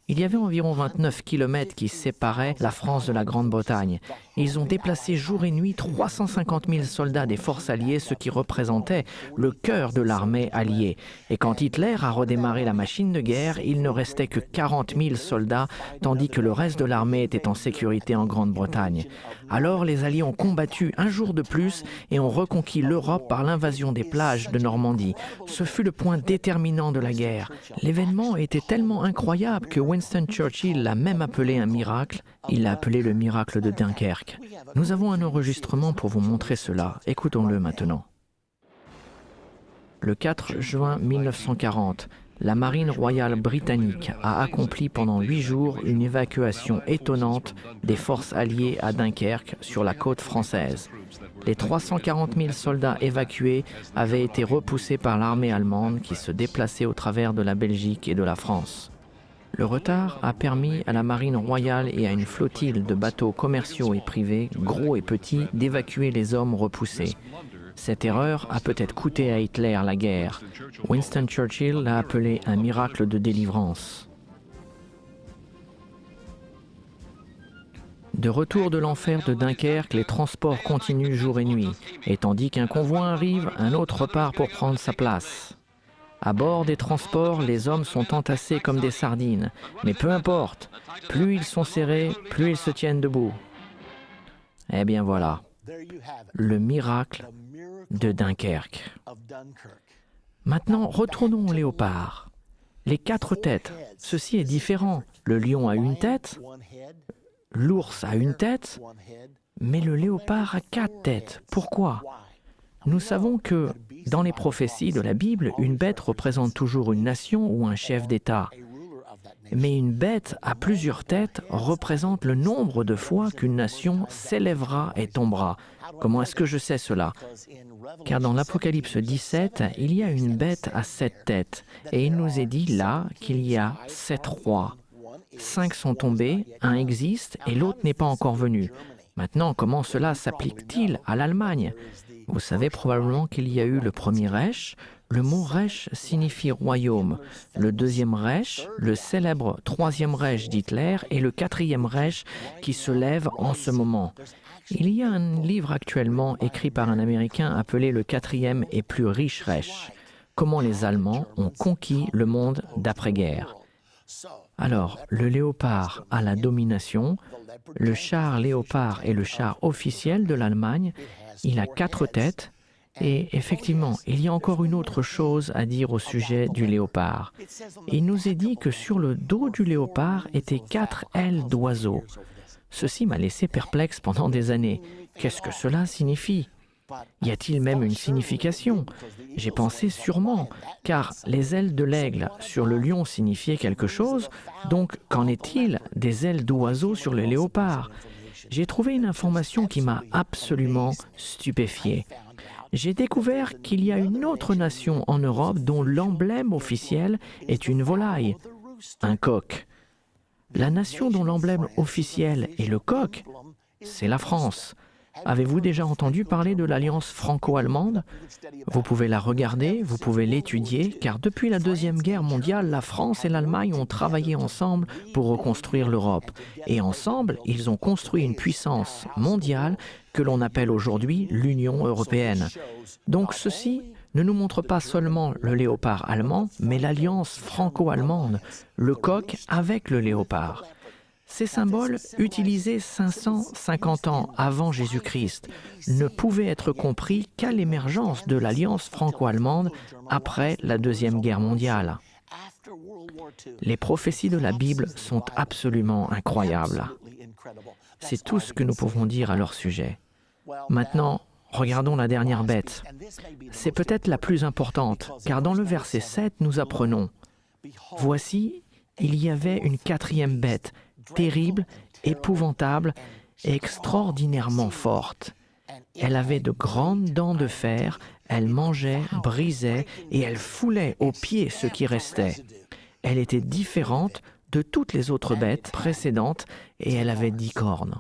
Il y avait environ 29 kilomètres qui séparaient la France de la Grande-Bretagne. Ils ont déplacé jour et nuit 350 000 soldats des forces alliées, ce qui représentait le cœur de l'armée alliée. Et quand Hitler a redémarré la machine de guerre, il ne restait que 40 000 soldats, tandis que le reste de l'armée était en sécurité en Grande-Bretagne. Alors les Alliés ont combattu un jour de plus et ont reconquis l'Europe par l'invasion des plages de Normandie. Ce fut le point déterminant de la guerre. L'événement était tellement incroyable que Winston Churchill l'a même appelé un miracle. Il l'a appelé le miracle de Dunkerque. Nous avons un enregistrement pour vous montrer cela. Écoutons-le maintenant. Le 4 juin 1940, la Marine royale britannique a accompli pendant 8 jours une évacuation étonnante des forces alliées à Dunkerque sur la côte française. Les 340 000 soldats évacués avaient été repoussés par l'armée allemande qui se déplaçait au travers de la Belgique et de la France. Le retard a permis à la marine royale et à une flottille de bateaux commerciaux et privés, gros et petits, d'évacuer les hommes repoussés. Cette erreur a peut-être coûté à Hitler la guerre. Winston Churchill l'a appelé un miracle de délivrance. De retour de l'enfer de Dunkerque, les transports continuent jour et nuit. Et tandis qu'un convoi arrive, un autre repart pour prendre sa place. À bord des transports, les hommes sont entassés comme des sardines. Mais peu importe, plus ils sont serrés, plus ils se tiennent debout. Eh bien voilà, le miracle de Dunkerque. Maintenant, retournons au léopard. Les 4 têtes, ceci est différent. Le lion a une tête, l'ours a une tête, mais le léopard a 4 têtes. Pourquoi? Nous savons que, dans les prophéties de la Bible, une bête représente toujours une nation ou un chef d'État. Mais une bête à plusieurs têtes représente le nombre de fois qu'une nation s'élèvera et tombera. Comment est-ce que je sais cela? Car dans l'Apocalypse 17, il y a une bête à 7 têtes, et il nous est dit là qu'il y a 7 rois. 5 sont tombés, un existe et l'autre n'est pas encore venu. Maintenant, comment cela s'applique-t-il à l'Allemagne? Vous savez probablement qu'il y a eu le premier Reich. Le mot Reich signifie royaume. Le deuxième Reich, le célèbre troisième Reich d'Hitler et le quatrième Reich qui se lève en ce moment. Il y a un livre actuellement écrit par un Américain appelé le quatrième et plus riche Reich. Comment les Allemands ont conquis le monde d'après-guerre. Alors, le léopard a la domination. Le char léopard est le char officiel de l'Allemagne. Il a 4 têtes. Et effectivement, il y a encore une autre chose à dire au sujet du léopard. Il nous est dit que sur le dos du léopard étaient 4 ailes d'oiseau. Ceci m'a laissé perplexe pendant des années. Qu'est-ce que cela signifie? Y a-t-il même une signification? J'ai pensé sûrement, car les ailes de l'aigle sur le lion signifiaient quelque chose, donc qu'en est-il des ailes d'oiseau sur le léopard? J'ai trouvé une information qui m'a absolument stupéfié. J'ai découvert qu'il y a une autre nation en Europe dont l'emblème officiel est une volaille, un coq. La nation dont l'emblème officiel est le coq, c'est la France. Avez-vous déjà entendu parler de l'alliance franco-allemande? Vous pouvez la regarder, vous pouvez l'étudier, car depuis la Deuxième Guerre mondiale, la France et l'Allemagne ont travaillé ensemble pour reconstruire l'Europe. Et ensemble, ils ont construit une puissance mondiale que l'on appelle aujourd'hui l'Union européenne. Donc ceci ne nous montre pas seulement le léopard allemand, mais l'alliance franco-allemande, le coq avec le léopard. Ces symboles, utilisés 550 ans avant Jésus-Christ, ne pouvaient être compris qu'à l'émergence de l'alliance franco-allemande après la Deuxième Guerre mondiale. Les prophéties de la Bible sont absolument incroyables. C'est tout ce que nous pouvons dire à leur sujet. Maintenant, regardons la dernière bête. C'est peut-être la plus importante, car dans le verset 7, nous apprenons « Voici, il y avait une 4e bête, terrible, épouvantable et extraordinairement forte. Elle avait de grandes dents de fer, elle mangeait, brisait et elle foulait aux pieds ce qui restait. Elle était différente de toutes les autres bêtes précédentes et elle avait 10 cornes. »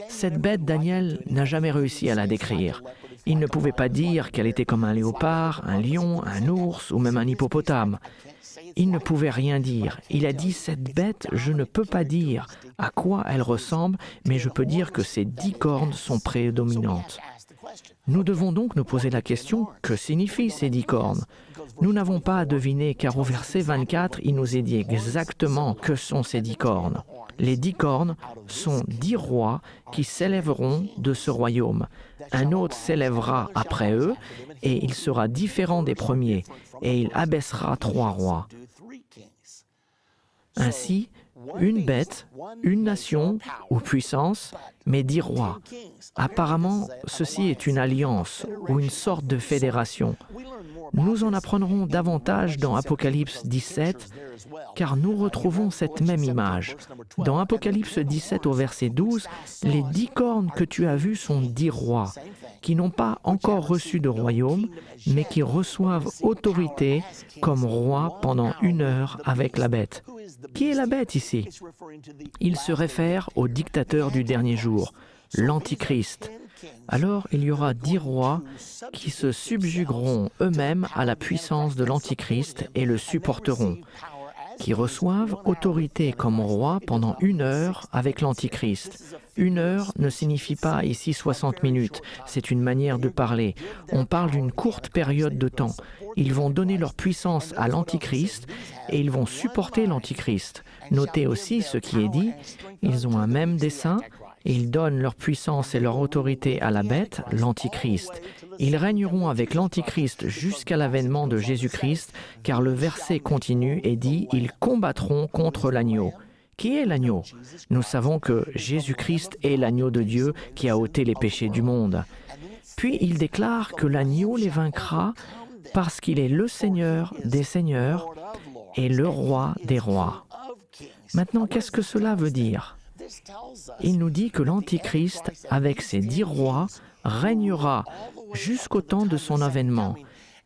Cette bête, Daniel n'a jamais réussi à la décrire. Il ne pouvait pas dire qu'elle était comme un léopard, un lion, un ours ou même un hippopotame. Il ne pouvait rien dire. Il a dit « Cette bête, je ne peux pas dire à quoi elle ressemble, mais je peux dire que ses 10 cornes sont prédominantes. » Nous devons donc nous poser la question « Que signifient ces 10 cornes ?» Nous n'avons pas à deviner, car au verset 24, il nous est dit exactement que sont ces 10 cornes. Les 10 cornes sont 10 rois qui s'élèveront de ce royaume. Un autre s'élèvera après eux, et il sera différent des premiers, et il abaissera 3 rois. Ainsi, une bête, une nation ou puissance, mais 10 rois. Apparemment, ceci est une alliance ou une sorte de fédération. Nous en apprendrons davantage dans Apocalypse 17, car nous retrouvons cette même image. Dans Apocalypse 17 au verset 12, les 10 cornes que tu as vues sont 10 rois, qui n'ont pas encore reçu de royaume, mais qui reçoivent autorité comme rois pendant 1 heure avec la bête. Qui est la bête ici? Il se réfère au dictateur du dernier jour, l'Antichrist. Alors il y aura 10 rois qui se subjugueront eux-mêmes à la puissance de l'Antichrist et le supporteront, qui reçoivent autorité comme roi pendant 1 heure avec l'Antichrist. 1 heure ne signifie pas ici 60 minutes, c'est une manière de parler. On parle d'une courte période de temps. Ils vont donner leur puissance à l'Antichrist et ils vont supporter l'Antichrist. Notez aussi ce qui est dit, ils ont un même dessein, Ils donnent leur puissance et leur autorité à la bête, l'Antichrist. Ils régneront avec l'Antichrist jusqu'à l'avènement de Jésus-Christ, car le verset continue et dit « Ils combattront contre l'agneau ». Qui est l'agneau? Nous savons que Jésus-Christ est l'agneau de Dieu qui a ôté les péchés du monde. Puis il déclare que l'agneau les vaincra parce qu'il est le Seigneur des seigneurs et le roi des rois. Maintenant, qu'est-ce que cela veut dire? Il nous dit que l'Antichrist, avec ses 10 rois, régnera jusqu'au temps de son avènement.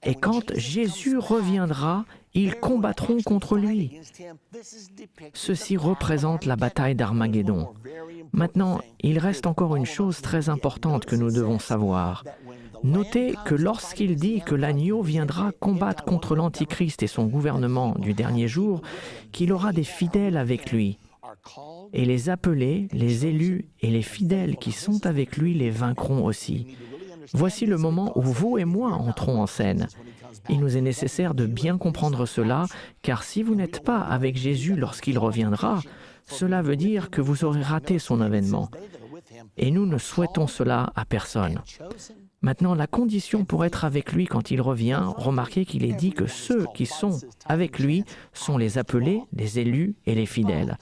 Et quand Jésus reviendra, ils combattront contre lui. Ceci représente la bataille d'Armageddon. Maintenant, il reste encore une chose très importante que nous devons savoir. Notez que lorsqu'il dit que l'agneau viendra combattre contre l'Antichrist et son gouvernement du dernier jour, qu'il aura des fidèles avec lui. Et les appelés, les élus et les fidèles qui sont avec lui les vaincront aussi. Voici le moment où vous et moi entrons en scène. Il nous est nécessaire de bien comprendre cela, car si vous n'êtes pas avec Jésus lorsqu'il reviendra, cela veut dire que vous aurez raté son avènement. Et nous ne souhaitons cela à personne. Maintenant, la condition pour être avec lui quand il revient, remarquez qu'il est dit que ceux qui sont avec lui sont les appelés, les élus et les fidèles.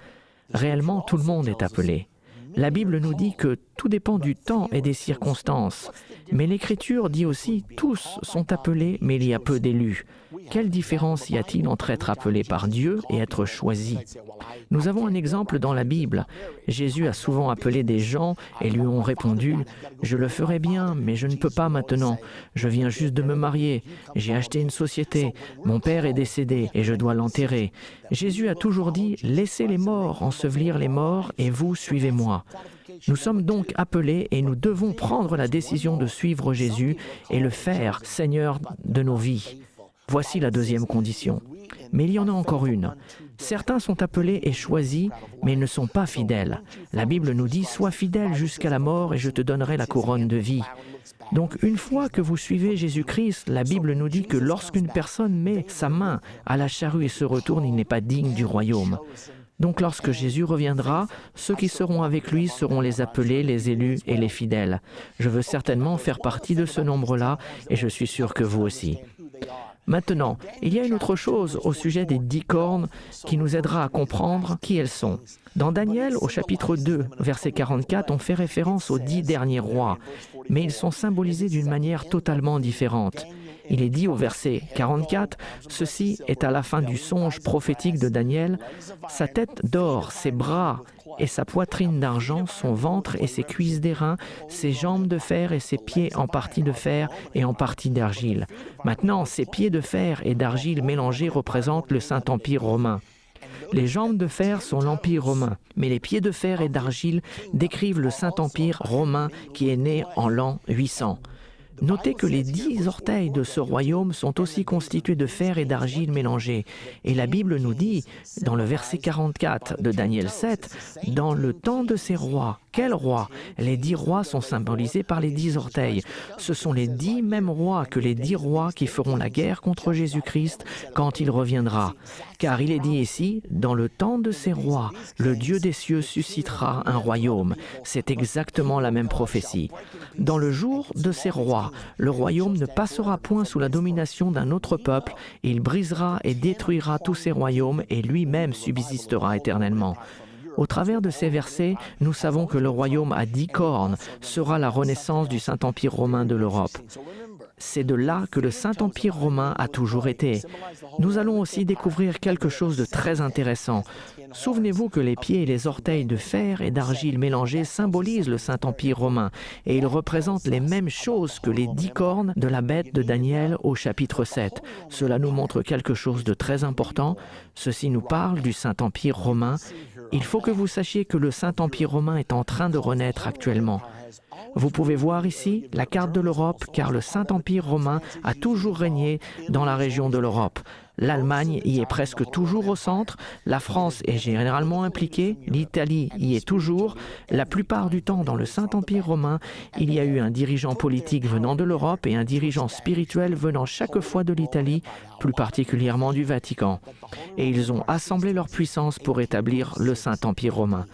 Réellement, tout le monde est appelé. La Bible nous dit que tout dépend du temps et des circonstances. Mais l'Écriture dit aussi « tous sont appelés, mais il y a peu d'élus ». Quelle différence y a-t-il entre être appelé par Dieu et être choisi? Nous avons un exemple dans la Bible. Jésus a souvent appelé des gens et lui ont répondu « Je le ferai bien, mais je ne peux pas maintenant. Je viens juste de me marier. J'ai acheté une société. Mon père est décédé et je dois l'enterrer. » Jésus a toujours dit « Laissez les morts ensevelir les morts et vous suivez-moi ». Nous sommes donc appelés et nous devons prendre la décision de suivre Jésus et le faire Seigneur de nos vies. Voici la deuxième condition. Mais il y en a encore une. Certains sont appelés et choisis, mais ils ne sont pas fidèles. La Bible nous dit « Sois fidèle jusqu'à la mort et je te donnerai la couronne de vie ». Donc, une fois que vous suivez Jésus-Christ, la Bible nous dit que lorsqu'une personne met sa main à la charrue et se retourne, il n'est pas digne du royaume. Donc lorsque Jésus reviendra, ceux qui seront avec lui seront les appelés, les élus et les fidèles. Je veux certainement faire partie de ce nombre-là et je suis sûr que vous aussi. Maintenant, il y a une autre chose au sujet des 10 cornes qui nous aidera à comprendre qui elles sont. Dans Daniel, au chapitre 2, verset 44, on fait référence aux 10 derniers rois, mais ils sont symbolisés d'une manière totalement différente. Il est dit au verset 44, « Ceci est à la fin du songe prophétique de Daniel, sa tête d'or, ses bras et sa poitrine d'argent, son ventre et ses cuisses d'airain, ses jambes de fer et ses pieds en partie de fer et en partie d'argile. » Maintenant, ces pieds de fer et d'argile mélangés représentent le Saint-Empire romain. Les jambes de fer sont l'Empire romain, mais les pieds de fer et d'argile décrivent le Saint-Empire romain qui est né en l'an 800. Notez que les 10 orteils de ce royaume sont aussi constitués de fer et d'argile mélangés. Et la Bible nous dit, dans le verset 44 de Daniel 7, « Dans le temps de ces rois ». Quels rois? Les 10 rois sont symbolisés par les 10 orteils. Ce sont les 10 mêmes rois que les 10 rois qui feront la guerre contre Jésus-Christ quand il reviendra. Car il est dit ici, « Dans le temps de ces rois, le Dieu des cieux suscitera un royaume ». C'est exactement la même prophétie. Dans le jour de ces rois, le royaume ne passera point sous la domination d'un autre peuple, il brisera et détruira tous ces royaumes et lui-même subsistera éternellement. Au travers de ces versets, nous savons que le royaume à 10 cornes sera la renaissance du Saint-Empire romain de l'Europe. C'est de là que le Saint-Empire romain a toujours été. Nous allons aussi découvrir quelque chose de très intéressant. Souvenez-vous que les pieds et les orteils de fer et d'argile mélangés symbolisent le Saint-Empire romain et ils représentent les mêmes choses que les 10 cornes de la bête de Daniel au chapitre 7. Cela nous montre quelque chose de très important. Ceci nous parle du Saint-Empire romain. Il faut que vous sachiez que le Saint-Empire romain est en train de renaître actuellement. Vous pouvez voir ici la carte de l'Europe, car le Saint-Empire romain a toujours régné dans la région de l'Europe. L'Allemagne y est presque toujours au centre, la France est généralement impliquée, l'Italie y est toujours. La plupart du temps, dans le Saint-Empire romain, il y a eu un dirigeant politique venant de l'Europe et un dirigeant spirituel venant chaque fois de l'Italie, plus particulièrement du Vatican. Et ils ont assemblé leur puissance pour établir le Saint-Empire romain.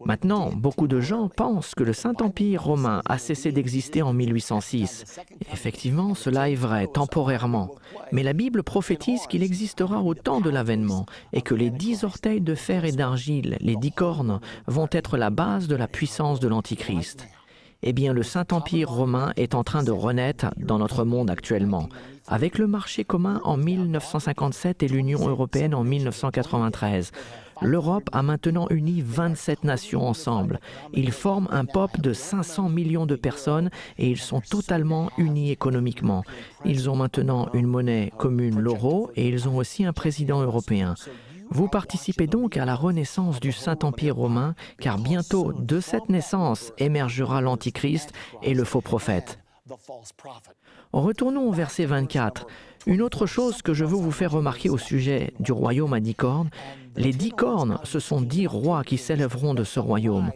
Maintenant, beaucoup de gens pensent que le Saint-Empire romain a cessé d'exister en 1806. Effectivement, cela est vrai, temporairement. Mais la Bible prophétise qu'il existera au temps de l'avènement et que les 10 orteils de fer et d'argile, les 10 cornes, vont être la base de la puissance de l'Antichrist. Eh bien, le Saint-Empire romain est en train de renaître dans notre monde actuellement, avec le marché commun en 1957 et l'Union européenne en 1993. L'Europe a maintenant uni 27 nations ensemble. Ils forment un peuple de 500 millions de personnes et ils sont totalement unis économiquement. Ils ont maintenant une monnaie commune, l'euro, et ils ont aussi un président européen. Vous participez donc à la renaissance du Saint-Empire romain, car bientôt, de cette naissance, émergera l'Antichrist et le faux prophète. Retournons au verset 24. Une autre chose que je veux vous faire remarquer au sujet du royaume à 10 cornes, les 10 cornes, ce sont 10 rois qui s'élèveront de ce royaume.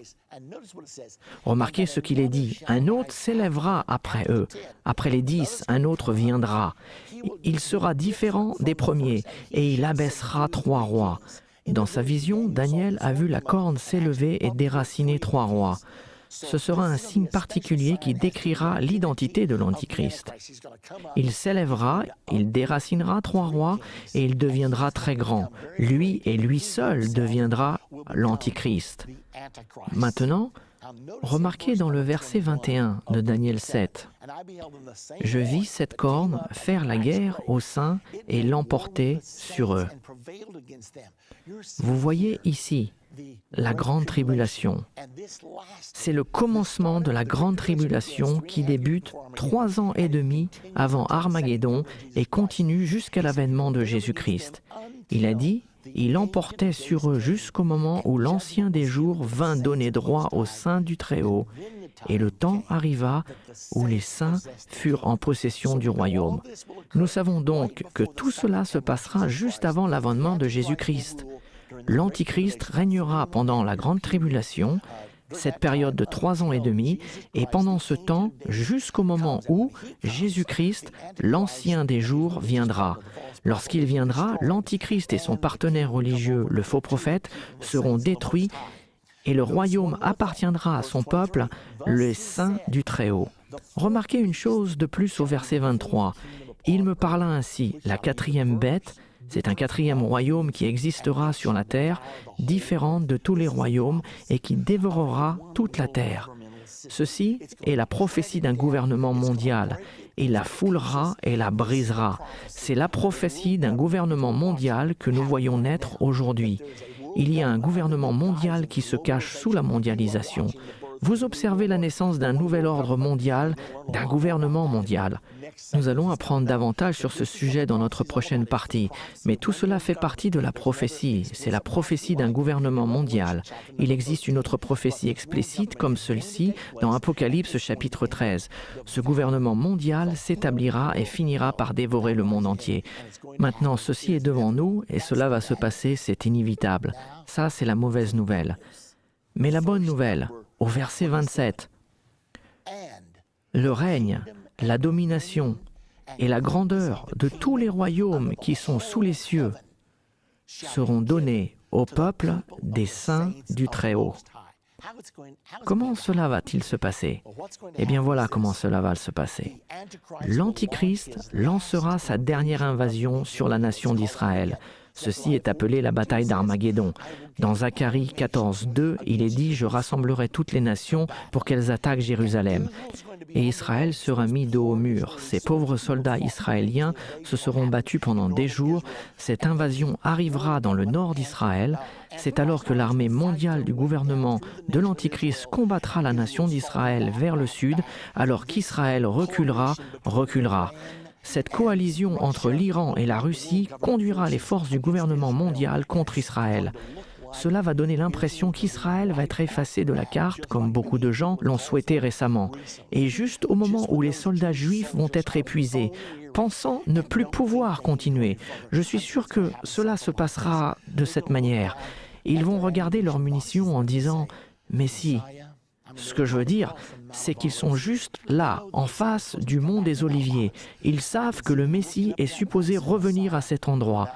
Remarquez ce qu'il est dit. Un autre s'élèvera après eux. Après les 10, un autre viendra. Il sera différent des premiers et il abaissera 3 rois. Dans sa vision, Daniel a vu la corne s'élever et déraciner 3 rois. Ce sera un signe particulier qui décrira l'identité de l'Antichrist. Il s'élèvera, il déracinera 3 rois et il deviendra très grand. Lui et lui seul deviendra l'Antichrist. Maintenant, remarquez dans le verset 21 de Daniel 7. « Je vis cette corne faire la guerre aux saints et l'emporter sur eux. » Vous voyez ici la grande tribulation. C'est le commencement de la grande tribulation qui débute 3 ans et demi avant Armageddon et continue jusqu'à l'avènement de Jésus-Christ. Il a dit, il emportait sur eux jusqu'au moment où l'Ancien des jours vint donner droit aux saints du Très-Haut. Et le temps arriva où les saints furent en possession du royaume. Nous savons donc que tout cela se passera juste avant l'avènement de Jésus-Christ. L'Antichrist régnera pendant la grande tribulation, cette période de 3 ans et demi, et pendant ce temps, jusqu'au moment où Jésus-Christ, l'Ancien des jours, viendra. Lorsqu'il viendra, l'Antichrist et son partenaire religieux, le faux prophète, seront détruits et le royaume appartiendra à son peuple, les saints du Très-Haut. Remarquez une chose de plus au verset 23. Il me parla ainsi, la 4e bête, c'est un 4e royaume qui existera sur la terre, différent de tous les royaumes et qui dévorera toute la terre. Ceci est la prophétie d'un gouvernement mondial. Il la foulera et la brisera. C'est la prophétie d'un gouvernement mondial que nous voyons naître aujourd'hui. Il y a un gouvernement mondial qui se cache sous la mondialisation. Vous observez la naissance d'un nouvel ordre mondial, d'un gouvernement mondial. Nous allons apprendre davantage sur ce sujet dans notre prochaine partie, mais tout cela fait partie de la prophétie. C'est la prophétie d'un gouvernement mondial. Il existe une autre prophétie explicite comme celle-ci dans Apocalypse chapitre 13. Ce gouvernement mondial s'établira et finira par dévorer le monde entier. Maintenant, ceci est devant nous et cela va se passer, c'est inévitable. Ça, c'est la mauvaise nouvelle. Mais la bonne nouvelle, au verset 27, le règne, la domination et la grandeur de tous les royaumes qui sont sous les cieux seront donnés au peuple des saints du Très-Haut. Comment cela va-t-il se passer? Eh bien voilà comment cela va se passer. L'Antichrist lancera sa dernière invasion sur la nation d'Israël. Ceci est appelé la bataille d'Armageddon. Dans Zacharie 14, 2, il est dit « Je rassemblerai toutes les nations pour qu'elles attaquent Jérusalem. » Et Israël sera mis dos au mur. Ces pauvres soldats israéliens se seront battus pendant des jours. Cette invasion arrivera dans le nord d'Israël. C'est alors que l'armée mondiale du gouvernement de l'Antichrist combattra la nation d'Israël vers le sud, alors qu'Israël reculera. Cette coalition entre l'Iran et la Russie conduira les forces du gouvernement mondial contre Israël. Cela va donner l'impression qu'Israël va être effacé de la carte, comme beaucoup de gens l'ont souhaité récemment. Et juste au moment où les soldats juifs vont être épuisés, pensant ne plus pouvoir continuer, je suis sûr que cela se passera de cette manière. Ils vont regarder leurs munitions en disant « Mais si ». Ce que je veux dire, c'est qu'ils sont juste là, en face du mont des Oliviers. Ils savent que le Messie est supposé revenir à cet endroit.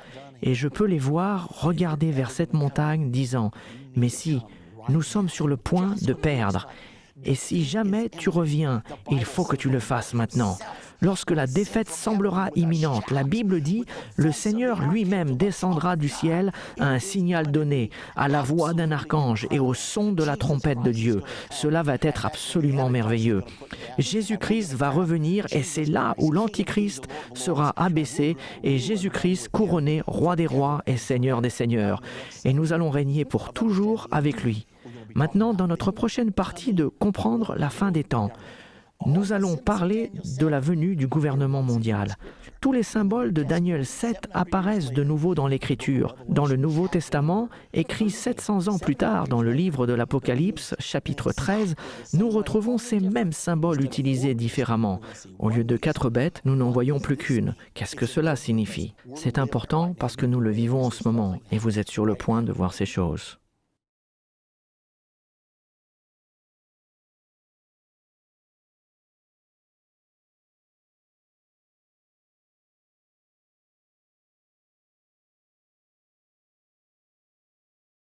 Et je peux les voir regarder vers cette montagne, disant « Mais si, Nous sommes sur le point de perdre. Et si jamais tu reviens, il faut que tu le fasses maintenant. Lorsque la défaite semblera imminente, la Bible dit, le Seigneur lui-même descendra du ciel à un signal donné, à la voix d'un archange et au son de la trompette de Dieu. Cela va être absolument merveilleux. Jésus-Christ va revenir et c'est là où l'Antichrist sera abaissé et Jésus-Christ couronné roi des rois et seigneur des seigneurs. Et nous allons régner pour toujours avec lui. Maintenant, dans notre prochaine partie de Comprendre la fin des temps, nous allons parler de la venue du gouvernement mondial. Tous les symboles de Daniel 7 apparaissent de nouveau dans l'Écriture. Dans le Nouveau Testament, écrit 700 ans plus tard dans le livre de l'Apocalypse, chapitre 13, nous retrouvons ces mêmes symboles utilisés différemment. Au lieu de 4 bêtes, nous n'en voyons plus qu'une. Qu'est-ce que cela signifie? C'est important parce que nous le vivons en ce moment et vous êtes sur le point de voir ces choses.